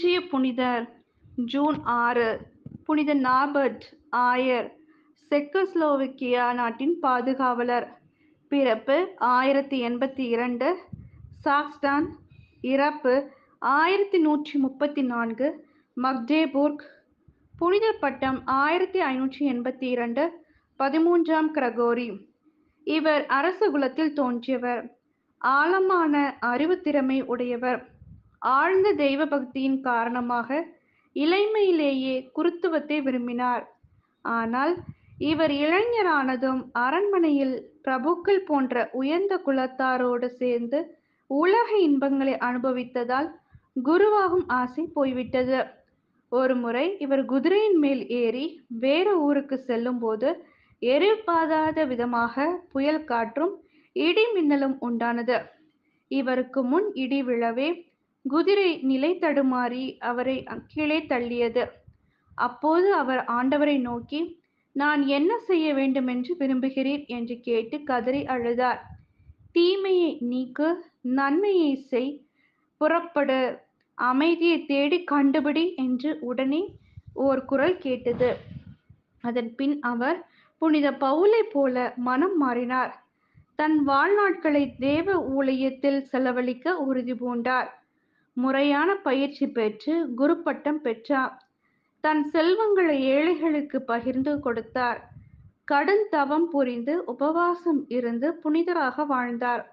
இன்றைய புனிதர் ஜூன் 6. புனித நாபர்ட் ஆயர், செக்கோஸ்லோவாக்கியா நாட்டின் பாதுகாவலர். பிறப்பு 1082, சாக்ஸ்டான். இறப்பு 1134, மக்டேபுர்க். புனிதர் பட்டம் 1582, 13ஆம் கிரகோரி. இவர் அரச குலத்தில் தோன்றியவர். ஆழமான அறிவுத்திறமை உடையவர். ஆழ்ந்த தெய்வ பக்தியின் காரணமாக இளமையிலேயே குருத்துவத்தை விரும்பினார். ஆனால் இவர் இளைஞரானதும் அரண்மனையில் பிரபுக்கள் போன்ற உயர்ந்த குலத்தாரோடு சேர்ந்து உலக இன்பங்களை அனுபவித்ததால் குருவாகும் ஆசை போய்விட்டது. ஒருமுறை இவர் குதிரையின் மேல் ஏறி வேறு ஊருக்கு செல்லும் போது எதிர்பாராத விதமாக புயல் காற்றும் இடி மின்னலும் உண்டானது. இவருக்கு முன் இடி விழவே குதிரை நிலை தடுமாறி அவரை கீழே தள்ளியது. அப்போது அவர் ஆண்டவரை நோக்கி, நான் என்ன செய்ய வேண்டுமென்று விரும்புகிறீர் என்று கேட்டு கதறி அழுதார். தீமையை நீக்கு, நன்மையை செய், புறப்படு, அமைதியை தேடி கண்டுபிடி என்று உடனே ஓர் குரல் கேட்டது. அதன் பின் அவர் புனித பவுலை போல மனம் மாறினார். தன் வாழ்நாட்களை தேவ ஊழியத்தில் செலவழிக்க உறுதி பூண்டார். முறையான பயிற்சி பெற்று குரு பட்டம் பெற்றார். தன் செல்வங்களை ஏழைகளுக்கு பகிர்ந்து கொடுத்தார். கடும் தவம் புரிந்து உபவாசம் இருந்து புனிதராக வாழ்ந்தார்.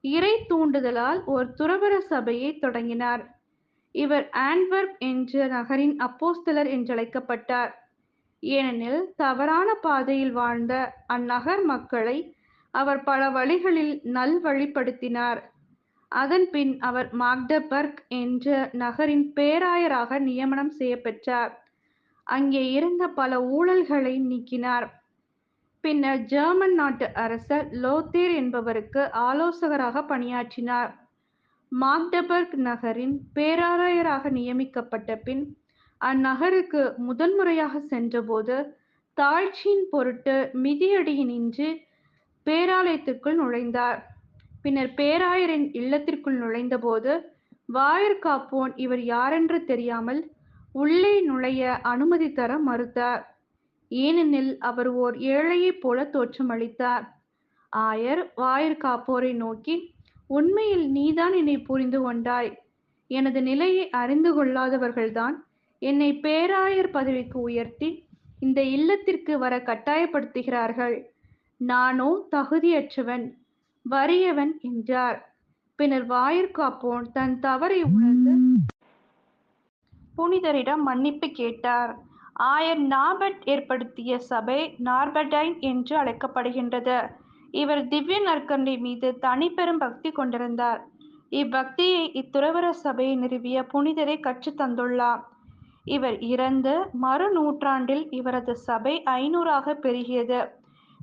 இறை தூண்டுதலால் ஒரு துறவற சபையை தொடங்கினார். இவர் ஆண்ட்வெர்ப் என்ற நகரின் அப்போஸ்தலர் என்றழைக்கப்பட்டார். ஏனெனில் தவறான பாதையில் வாழ்ந்த அந்நகர் மக்களை அவர் பல வழிகளில் நல்வழிப்படுத்தினார். அதன் பின் அவர் மாக்டபர்க் என்ற நகரின் பேராயராக நியமனம் செய்யப்பெற்றார். அங்கே இருந்த பல ஊழல்களை நீக்கினார். பின்னர் ஜெர்மன் நாட்டு அரசர் லோத்தேர் என்பவருக்கு ஆலோசகராக பணியாற்றினார். மாக்டபர்க் நகரின் பேராயராக நியமிக்கப்பட்ட பின் அந்நகருக்கு முதன்முறையாக சென்றபோது தாழ்ச்சியின் பொருட்டு மிதியடியினின்று பேராலயத்திற்குள் நுழைந்தார். பின்னர் பேராயரின் இல்லத்திற்குள் நுழைந்தபோது வாயிற்காப்போன் இவர் யாரென்று தெரியாமல் உள்ளே நுழைய அனுமதி தர மறுத்தார். ஏனெனில் அவர் ஓர் ஏழையைப் போல தோற்றமளித்தார். ஆயர் வாயிற்காப்போரை நோக்கி, உண்மையில் நீதான் என்னை புரிந்து கொண்டாய். எனது நிலையை அறிந்து கொள்ளாதவர்கள்தான் என்னை பேராயர் பதவிக்கு உயர்த்தி இந்த இல்லத்திற்கு வர கட்டாயப்படுத்துகிறார்கள். நானோ தகுதியற்றவன், வறியவன் என்றார். பின்னர் வாயிற்காப்போன் தன் தவறை உணர்ந்து புனிதரிடம் மன்னிப்பு கேட்டார். ஆயர் நாபர்ட் ஏற்படுத்திய சபை நார்பர்டைன் என்று அழைக்கப்படுகின்றது. இவர் திவ்ய நற்கருணை மீது தனிப்பெரும் பக்தி கொண்டிருந்தார். இப்பக்தியை இத்துறவற சபையை நிறுவிய புனிதரை கற்றுத் தந்துள்ளார். இவர் இறந்து மறு நூற்றாண்டில் இவரது சபை 500ஆக பெருகியது.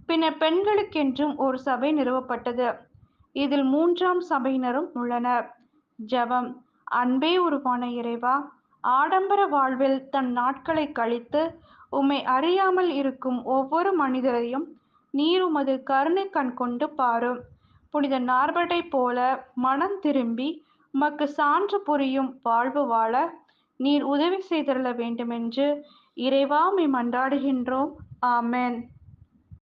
பின்னர் பெண்களுக்கென்றும் ஒரு சபை நிறுவப்பட்டது. இதில் 3ஆம் சபையினரும் உள்ளனர். ஜெபம். அன்பே உருவான இறைவா, ஆடம்பர வாழ்வில் தன் நாட்களை கழித்து உம்மை அறியாமல் இருக்கும் ஒவ்வொரு மனிதரையும் நீர் உமது கருணை கண் கொண்டு பாரும். புனித நார்பர்ட்டை போல மனம் திரும்பி உமக்கு சான்று புரியும் வாழ்வு வாழ நீர் உதவி செய்தருள வேண்டுமென்று இறைவா உம்மை மன்றாடுகின்றோம். ஆமென்.